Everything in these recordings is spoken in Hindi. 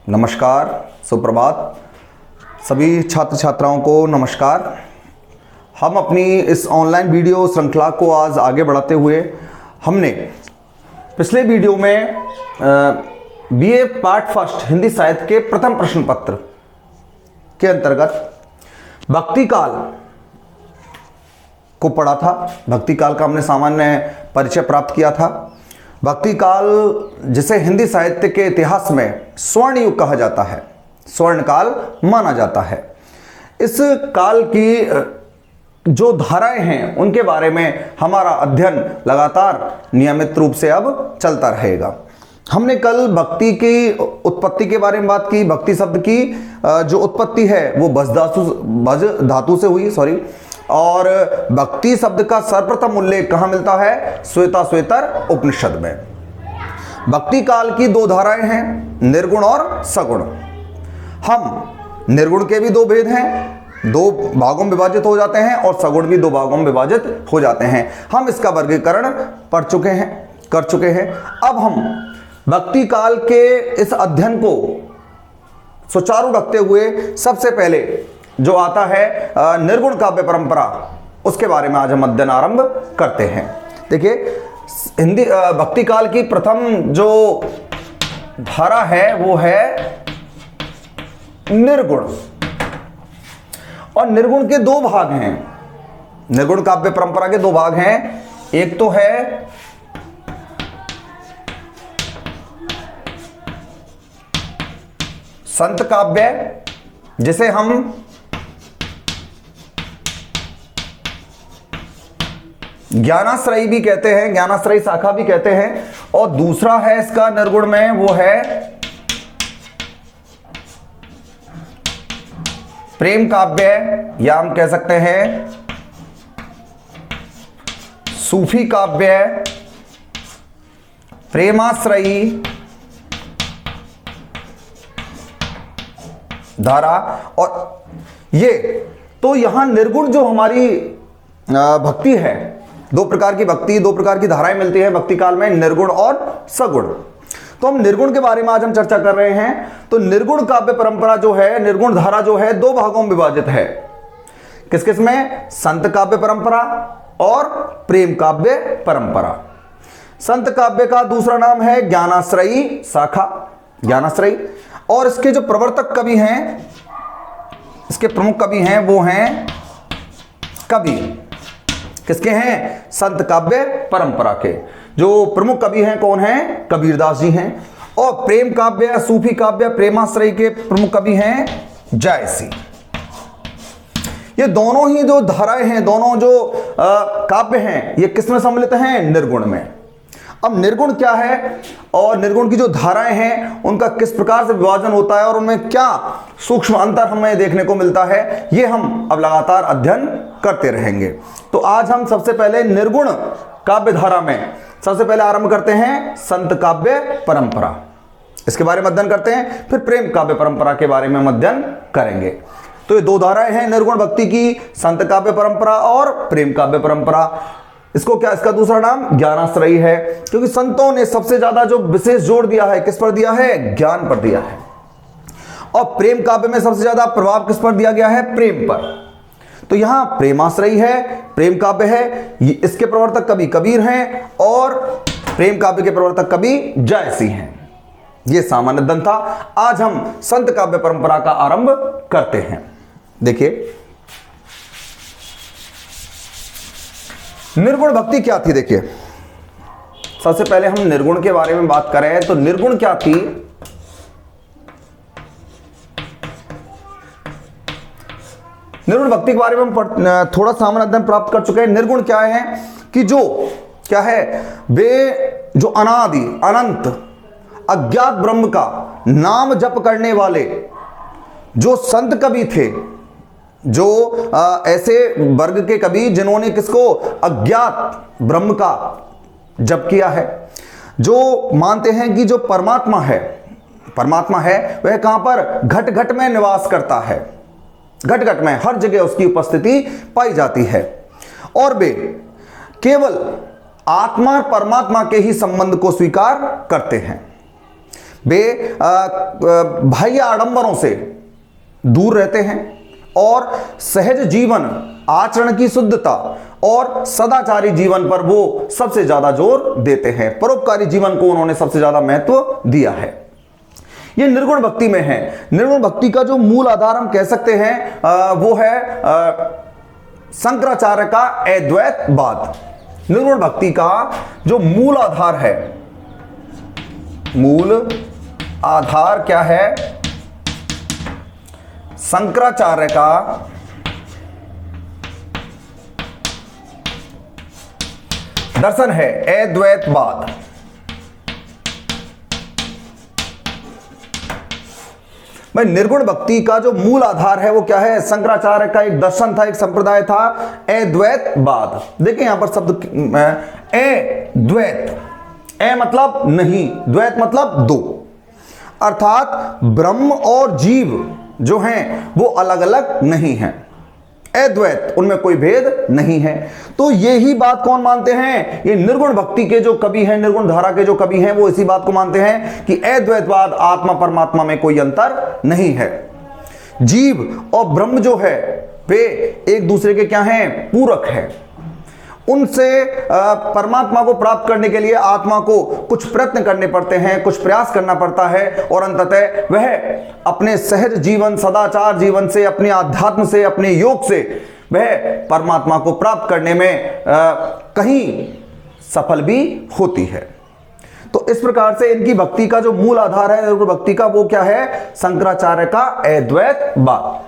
नमस्कार, सुप्रभात। सभी छात्र छात्राओं को नमस्कार। हम अपनी इस ऑनलाइन वीडियो श्रृंखला को आज आगे बढ़ाते हुए हमने पिछले वीडियो में बीए पार्ट फर्स्ट हिंदी साहित्य के प्रथम प्रश्न पत्र के अंतर्गत भक्ति काल को पढ़ा था। भक्ति काल का हमने सामान्य परिचय प्राप्त किया था। भक्ति काल जिसे हिंदी साहित्य के इतिहास में स्वर्ण युग कहा जाता है, स्वर्ण काल माना जाता है। इस काल की जो धाराएं हैं उनके बारे में हमारा अध्ययन लगातार नियमित रूप से अब चलता रहेगा। हमने कल भक्ति की उत्पत्ति के बारे में बात की। भक्ति शब्द की जो उत्पत्ति है वो बज धातु से हुई, और भक्ति शब्द का सर्वप्रथम उल्लेख कहाँ मिलता है? श्वेताश्वेतर उपनिषद में। भक्ति काल की दो धाराएं हैं, निर्गुण और सगुण। हम निर्गुण के भी दो भेद हैं, दो भागों में विभाजित हो जाते हैं, और सगुण भी दो भागों में विभाजित हो जाते हैं। हम इसका वर्गीकरण कर चुके हैं। अब हम भक्ति काल के इस अध्ययन को सुचारू रखते हुए सबसे पहले जो आता है निर्गुण काव्य परंपरा, उसके बारे में आज हम अध्ययन आरंभ करते हैं। देखिए, हिंदी भक्ति काल की प्रथम जो धारा है वो है निर्गुण, और निर्गुण के दो भाग हैं। निर्गुण काव्य परंपरा के दो भाग हैं। एक तो है संत काव्य, जिसे हम ज्ञानाश्रयी भी कहते हैं, ज्ञानाश्रयी शाखा भी कहते हैं। और दूसरा है इसका निर्गुण में, वो है प्रेम काव्य, या हम कह सकते हैं सूफी काव्य, प्रेमाश्रयी धारा। और ये तो यहां निर्गुण जो हमारी भक्ति है, दो प्रकार की भक्ति, दो प्रकार की धाराएं मिलती है भक्ति काल में, निर्गुण और सगुण। तो हम निर्गुण के बारे में आज हम चर्चा कर रहे हैं। तो निर्गुण काव्य परंपरा जो है, निर्गुण धारा जो है, दो भागों में विभाजित है। किस किस में? संत काव्य परंपरा और प्रेम काव्य परंपरा। संत काव्य का दूसरा नाम है ज्ञानाश्रयी शाखा, ज्ञानाश्रयी। और इसके जो प्रवर्तक कवि हैं, इसके प्रमुख कवि हैं, वो हैं कवि। किसके हैं? संत काव्य परंपरा के जो प्रमुख कवि हैं कौन हैं? कबीरदास जी हैं। और प्रेम काव्य, सूफी काव्य, प्रेमाश्रयी के प्रमुख कवि हैं जायसी। ये दोनों ही जो धाराएं हैं, दोनों जो काव्य हैं, ये किसमें सम्मिलित हैं? निर्गुण में। अब निर्गुण क्या है और निर्गुण की जो धाराएं हैं उनका किस प्रकार से विभाजन होता है और उनमें क्या सूक्ष्म अंतर हमें देखने को मिलता है, ये हम अब लगातार अध्ययन करते रहेंगे। तो आज हम सबसे पहले निर्गुण काव्य धारा में सबसे पहले आरंभ करते हैं संत काव्य परंपरा, इसके बारे में अध्ययन करते हैं। फिर प्रेम काव्य परंपरा के बारे में हम अध्ययन करेंगे। तो ये दो धाराएं हैं निर्गुण भक्ति की, संत काव्य परंपरा और प्रेम काव्य परंपरा। इसको क्या, इसका दूसरा नाम ज्ञानाश्रयी है, क्योंकि संतों ने सबसे ज्यादा जो विशेष जोर दिया है किस पर दिया है? ज्ञान पर दिया है। और प्रेम काव्य में सबसे ज्यादा प्रभाव किस पर दिया गया है? प्रेम पर। तो यहां प्रेमाश्रयी है, प्रेम काव्य है, इसके प्रवर्तक कवि कबीर हैं और प्रेम काव्य के प्रवर्तक कवि जायसी हैं। यह सामान्य अध्ययन था। आज हम संत काव्य परंपरा का आरंभ करते हैं। देखिए, निर्गुण भक्ति क्या थी? देखिए, सबसे पहले हम निर्गुण के बारे में बात करें तो निर्गुण क्या थी? निर्गुण भक्ति के बारे में हम थोड़ा सामान्य अध्ययन प्राप्त कर चुके हैं। निर्गुण क्या है कि जो क्या है, वे जो अनादि अनंत अज्ञात ब्रह्म का नाम जप करने वाले जो संत कवि थे, जो ऐसे वर्ग के कवि जिन्होंने किसको? अज्ञात ब्रह्म का जप किया है, जो मानते हैं कि जो परमात्मा है वह कहां पर? घट घट में निवास करता है, घट घट में हर जगह उसकी उपस्थिति पाई जाती है, और वे केवल आत्मा और परमात्मा के ही संबंध को स्वीकार करते हैं। वे बाह्य आडंबरों से दूर रहते हैं और सहज जीवन, आचरण की शुद्धता और सदाचारी जीवन पर वो सबसे ज्यादा जोर देते हैं। परोपकारी जीवन को उन्होंने सबसे ज्यादा महत्व दिया है। ये निर्गुण भक्ति में है। निर्गुण भक्ति का जो मूल आधार हम कह सकते हैं वो है शंकराचार्य का अद्वैतवाद। निर्गुण भक्ति का जो मूल आधार है, मूल आधार क्या है? शंकराचार्य का दर्शन है अद्वैतवाद। भाई निर्गुण भक्ति का जो मूल आधार है वो क्या है? शंकराचार्य का एक दर्शन था, एक संप्रदाय था, अद्वैतवाद। देखिए यहां पर शब्द अद्वैत, ए मतलब नहीं, द्वैत मतलब दो, अर्थात ब्रह्म और जीव जो हैं वो अलग अलग नहीं हैं, अद्वैत, उनमें कोई भेद नहीं है। तो यही बात कौन मानते हैं? ये निर्गुण भक्ति के जो कवि हैं, निर्गुण धारा के जो कवि हैं, वो इसी बात को मानते हैं कि अद्वैतवाद, आत्मा परमात्मा में कोई अंतर नहीं है। जीव और ब्रह्म जो है वे एक दूसरे के क्या हैं? पूरक है। उनसे परमात्मा को प्राप्त करने के लिए आत्मा को कुछ प्रयत्न करने पड़ते हैं, कुछ प्रयास करना पड़ता है और अंततः वह अपने सहज जीवन, सदाचार जीवन से, अपने आध्यात्म से, अपने योग से वह परमात्मा को प्राप्त करने में कहीं सफल भी होती है। तो इस प्रकार से इनकी भक्ति का जो मूल आधार है निर्गुण भक्ति का, वो क्या है? शंकराचार्य का अद्वैतवाद।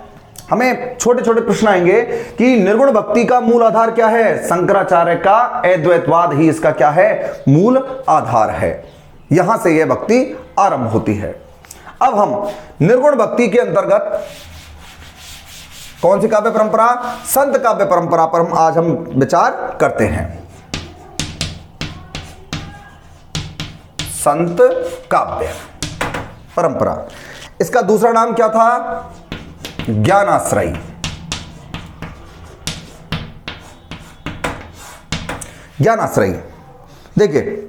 हमें छोटे छोटे प्रश्न आएंगे कि निर्गुण भक्ति का मूल आधार क्या है? शंकराचार्य का अद्वैतवाद ही इसका क्या है? मूल आधार है। यहां से यह भक्ति आरंभ होती है। अब हम निर्गुण भक्ति के अंतर्गत कौन सी काव्य परंपरा? संत काव्य परंपरा पर आज हम विचार करते हैं। संत काव्य परंपरा, इसका दूसरा नाम क्या था? ज्ञानाश्रयी। ज्ञानाश्रयी। देखिए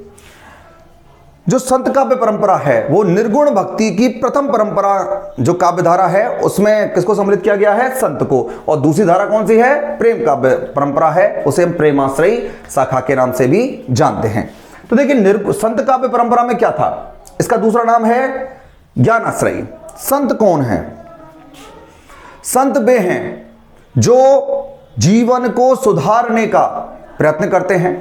जो संत काव्य परंपरा है वो निर्गुण भक्ति की प्रथम परंपरा जो काव्य धारा है उसमें किसको सम्मिलित किया गया है? संत को। और दूसरी धारा कौन सी है? प्रेम काव्य परंपरा है, उसे हम प्रेमाश्रयी शाखा के नाम से भी जानते हैं। तो देखिए संत काव्य परंपरा में क्या था? इसका दूसरा नाम है ज्ञानाश्रयी। संत कौन है? संत वे हैं जो जीवन को सुधारने का प्रयत्न करते हैं,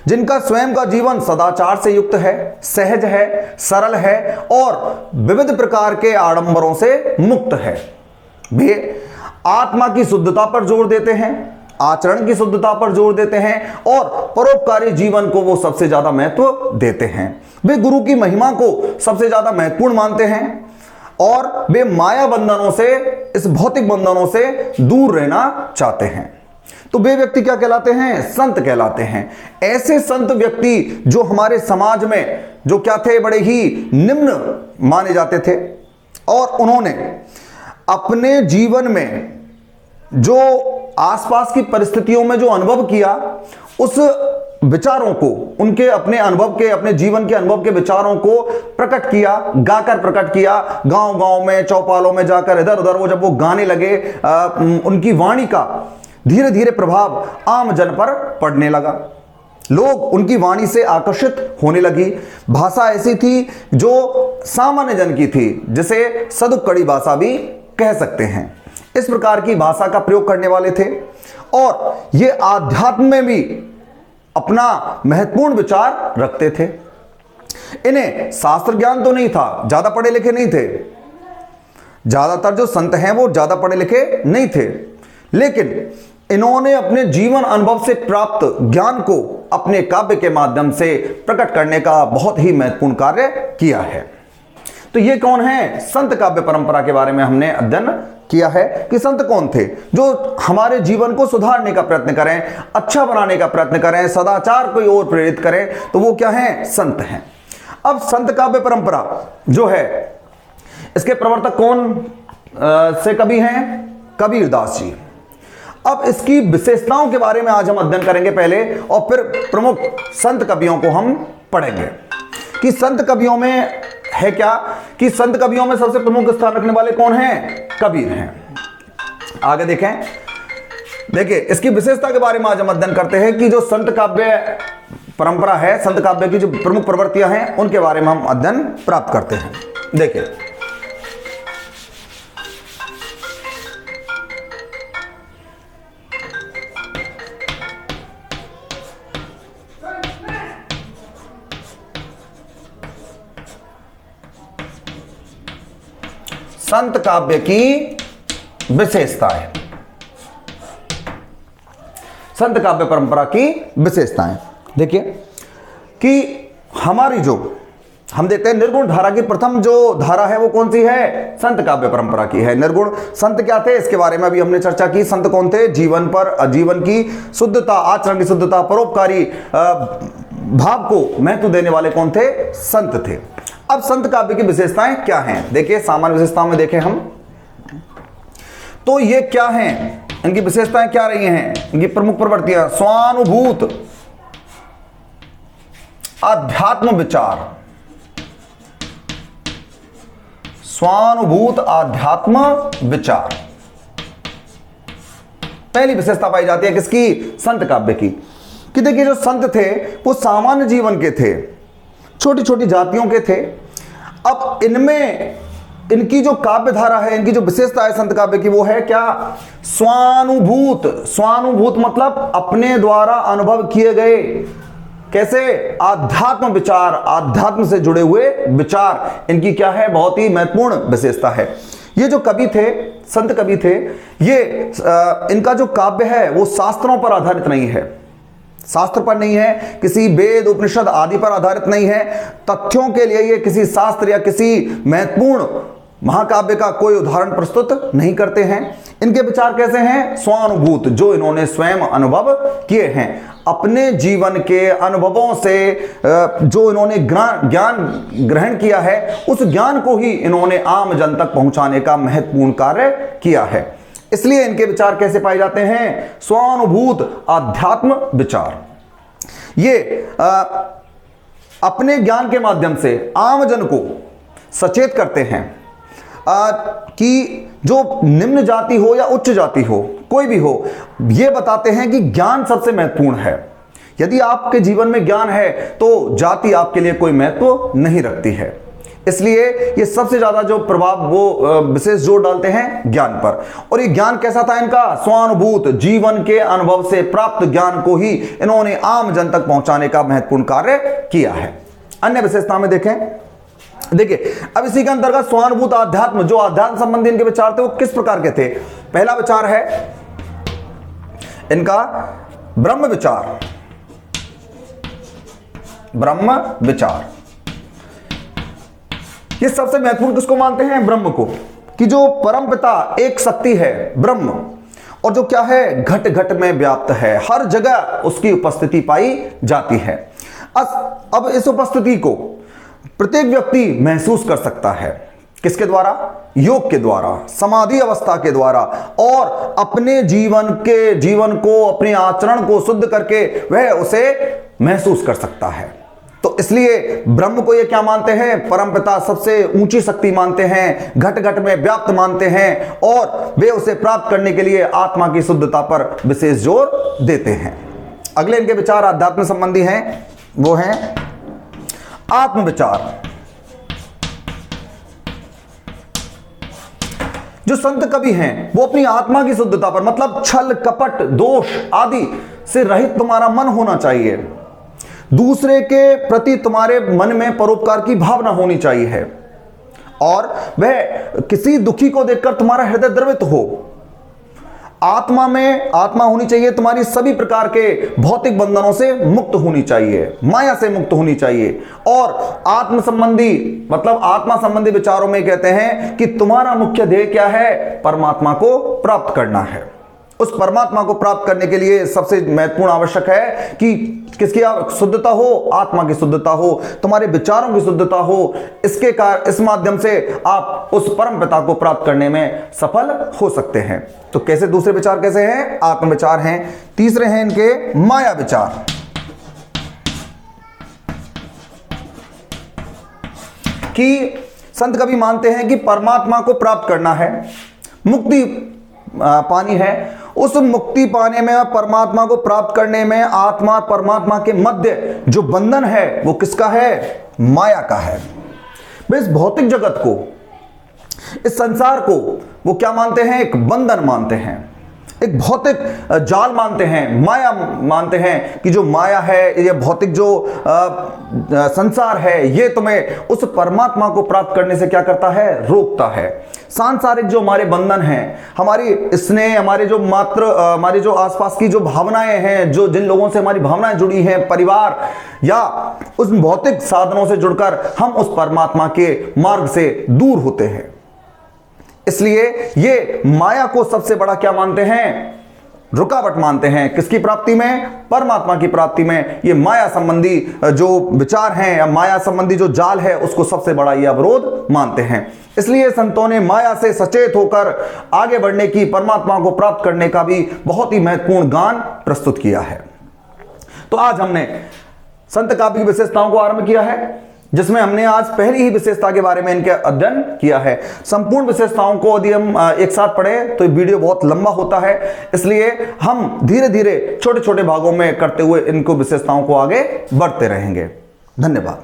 जिनका स्वयं का जीवन सदाचार से युक्त है, सहज है, सरल है और विविध प्रकार के आडंबरों से मुक्त है। वे आत्मा की शुद्धता पर जोर देते हैं, आचरण की शुद्धता पर जोर देते हैं और परोपकारी जीवन को वो सबसे ज्यादा महत्व देते हैं। वे गुरु की महिमा को सबसे ज्यादा महत्वपूर्ण मानते हैं और वे माया बंधनों से, इस भौतिक बंधनों से दूर रहना चाहते हैं। तो वे व्यक्ति क्या कहलाते हैं? संत कहलाते हैं। ऐसे संत व्यक्ति जो हमारे समाज में जो क्या थे? बड़े ही निम्न माने जाते थे और उन्होंने अपने जीवन में जो आसपास की परिस्थितियों में जो अनुभव किया, उस विचारों को, उनके अपने अनुभव के, अपने जीवन के अनुभव के विचारों को प्रकट किया, गाकर प्रकट किया। गांव गांव में, चौपालों में जाकर इधर उधर वो जब वो गाने लगे, उनकी वाणी का धीरे धीरे प्रभाव आम जन पर पड़ने लगा। लोग उनकी वाणी से आकर्षित होने लगी। भाषा ऐसी थी जो सामान्य जन की थी, जिसे सदुक्कड़ी भाषा भी कह सकते हैं। इस प्रकार की भाषा का प्रयोग करने वाले थे और ये आध्यात्म में भी अपना महत्वपूर्ण विचार रखते थे। इन्हें शास्त्र ज्ञान तो नहीं था, ज्यादा पढ़े लिखे नहीं थे। ज्यादातर जो संत हैं वो ज्यादा पढ़े लिखे नहीं थे, लेकिन इन्होंने अपने जीवन अनुभव से प्राप्त ज्ञान को अपने काव्य के माध्यम से प्रकट करने का बहुत ही महत्वपूर्ण कार्य किया है। तो ये कौन है? संत काव्य परंपरा के बारे में हमने अध्ययन किया है कि संत कौन थे जो हमारे जीवन को सुधारने का प्रयत्न करें, अच्छा बनाने का प्रयत्न करें, सदाचार को ओर प्रेरित करें। तो वो क्या हैं? संत हैं। अब संत काव्य परंपरा जो है, इसके प्रवर्तक कौन से कवि हैं? कबीरदास जी। अब इसकी विशेषताओं के बारे में आज हम अध्ययन करेंगे पहले, और फिर प्रमुख संत कवियों को हम पढ़ेंगे कि संत कवियों में है क्या कि संत कवियों में सबसे प्रमुख स्थान रखने वाले कौन हैं? कबीर हैं। आगे देखें, देखिए इसकी विशेषता के बारे में आज हम अध्ययन करते हैं कि जो संत काव्य परंपरा है, संत काव्य की जो प्रमुख प्रवृत्तियां हैं उनके बारे में हम अध्ययन प्राप्त करते हैं। देखिए संत काव्य की विशेषताएं, संत काव्य परंपरा की विशेषताएं। देखिए कि हमारी जो हम देखते हैं निर्गुण धारा की प्रथम जो धारा है वो कौन सी है? संत काव्य परंपरा की है। निर्गुण संत क्या थे इसके बारे में अभी हमने चर्चा की। संत कौन थे? जीवन की शुद्धता, आचरण की शुद्धता, परोपकारी भाव को महत्व देने वाले कौन थे? संत थे। अब संत काव्य की विशेषताएं क्या हैं? देखिए सामान्य विशेषताओं में देखें हम तो ये क्या हैं, इनकी विशेषताएं क्या रही हैं, इनकी प्रमुख प्रवृत्तियां। स्वानुभूत आध्यात्म विचार, स्वानुभूत आध्यात्म विचार पहली विशेषता पाई जाती है किसकी? संत काव्य की। कि देखिए जो संत थे वो सामान्य जीवन के थे, छोटी छोटी जातियों के थे। अब इनमें इनकी जो काव्य धारा है, इनकी जो विशेषता है संत काव्य की वो है क्या? स्वानुभूत। स्वानुभूत मतलब अपने द्वारा अनुभव किए गए, कैसे? आध्यात्म विचार, आध्यात्म से जुड़े हुए विचार इनकी क्या है? बहुत ही महत्वपूर्ण विशेषता है। ये जो कवि थे, संत कवि थे, ये इनका जो काव्य है वो शास्त्रों पर आधारित नहीं है, शास्त्र पर नहीं है, किसी वेद उपनिषद आदि पर आधारित नहीं है। तथ्यों के लिए ये किसी शास्त्र या किसी महत्वपूर्ण महाकाव्य का कोई उदाहरण प्रस्तुत नहीं करते हैं। इनके विचार कैसे हैं? स्वानुभूत, जो इन्होंने स्वयं अनुभव किए हैं, अपने जीवन के अनुभवों से जो इन्होंने ज्ञान ग्रहण किया है, उस ज्ञान को ही इन्होंने आम जन तक पहुंचाने का महत्वपूर्ण कार्य किया है। इसलिए इनके विचार कैसे पाए जाते हैं? स्वानुभूत आध्यात्म विचार। ये अपने ज्ञान के माध्यम से आम जन को सचेत करते हैं कि जो निम्न जाति हो या उच्च जाति हो, कोई भी हो, ये बताते हैं कि ज्ञान सबसे महत्वपूर्ण है। यदि आपके जीवन में ज्ञान है तो जाति आपके लिए कोई महत्व नहीं रखती है। इसलिए ये सबसे ज्यादा जो प्रभाव वो विशेष जोर डालते हैं ज्ञान पर। और ये ज्ञान कैसा था इनका? स्वानुभूत, जीवन के अनुभव से प्राप्त ज्ञान को ही इन्होंने आम जन तक पहुंचाने का महत्वपूर्ण कार्य किया है। अन्य विशेषता में देखें, देखिए अब इसी के अंतर्गत स्वानुभूत आध्यात्म, जो आध्यात्म संबंधी इनके विचार थे वो किस प्रकार के थे? पहला विचार है इनका ब्रह्म विचार। ब्रह्म विचार ये सबसे महत्वपूर्ण किसको मानते हैं? ब्रह्म को, कि जो परमपिता एक शक्ति है ब्रह्म, और जो क्या है? घट घट में व्याप्त है, हर जगह उसकी उपस्थिति पाई जाती है। अब इस उपस्थिति को प्रत्येक व्यक्ति महसूस कर सकता है। किसके द्वारा? योग के द्वारा, समाधि अवस्था के द्वारा, और अपने जीवन को, अपने आचरण को शुद्ध करके वह उसे महसूस कर सकता है। तो इसलिए ब्रह्म को ये क्या मानते हैं? परमपिता, सबसे ऊंची शक्ति मानते हैं, घट घट में व्याप्त मानते हैं, और वे उसे प्राप्त करने के लिए आत्मा की शुद्धता पर विशेष जोर देते हैं। अगले इनके विचार आध्यात्म संबंधी हैं, वो हैं आत्मविचार। जो संत कवि हैं वो अपनी आत्मा की शुद्धता पर, मतलब छल कपट दोष आदि से रहित तुम्हारा मन होना चाहिए, दूसरे के प्रति तुम्हारे मन में परोपकार की भावना होनी चाहिए है, और वह किसी दुखी को देखकर तुम्हारा हृदय द्रवित हो। आत्मा होनी चाहिए तुम्हारी सभी प्रकार के भौतिक बंधनों से मुक्त होनी चाहिए, माया से मुक्त होनी चाहिए। और आत्मा संबंधी विचारों में कहते हैं कि तुम्हारा मुख्य ध्येय क्या है? परमात्मा को प्राप्त करना है। उस परमात्मा को प्राप्त करने के लिए सबसे महत्वपूर्ण आवश्यक है कि किसकी शुद्धता हो? आत्मा की शुद्धता हो, तुम्हारे विचारों की शुद्धता हो। इस माध्यम से आप उस परम पिता को प्राप्त करने में सफल हो सकते हैं। तो कैसे? दूसरे विचार कैसे हैं? आत्म विचार हैं। तीसरे हैं इनके माया विचार। कि संत कवि मानते हैं कि परमात्मा को प्राप्त करना है, मुक्ति पानी है। उस मुक्ति पाने में, परमात्मा को प्राप्त करने में आत्मा और परमात्मा के मध्य जो बंधन है वो किसका है? माया का है। वे इस भौतिक जगत को, इस संसार को वो क्या मानते हैं? एक बंधन मानते हैं, एक भौतिक जाल मानते हैं, माया मानते हैं कि जो माया है, ये भौतिक जो संसार है, ये तुम्हें उस परमात्मा को प्राप्त करने से क्या करता है? रोकता है। सांसारिक जो हमारे बंधन हैं, हमारी स्नेह, हमारे जो हमारे जो आसपास की जो भावनाएं हैं, जो जिन लोगों से हमारी भावनाएं जुड़ी हैं, परिवार या उस भौतिक साधनों से जुड़कर हम उस परमात्मा के मार्ग से दूर होते हैं। इसलिए ये माया को सबसे बड़ा क्या मानते हैं? रुकावट मानते हैं। किसकी प्राप्ति में? परमात्मा की प्राप्ति में। ये माया संबंधी जो विचार हैं या माया संबंधी जो जाल है, उसको सबसे बड़ा ये अवरोध मानते हैं। इसलिए संतों ने माया से सचेत होकर आगे बढ़ने की, परमात्मा को प्राप्त करने का भी बहुत ही महत्वपूर्ण गान प्रस्तुत किया है। तो आज हमने संत काव्य की विशेषताओं को आरंभ किया है, जिसमें हमने आज पहली ही विशेषता के बारे में इनके अध्ययन किया है। संपूर्ण विशेषताओं को यदि हम एक साथ पढ़ें तो वीडियो बहुत लंबा होता है, इसलिए हम धीरे धीरे छोटे छोटे भागों में करते हुए इनको विशेषताओं को आगे बढ़ते रहेंगे। धन्यवाद।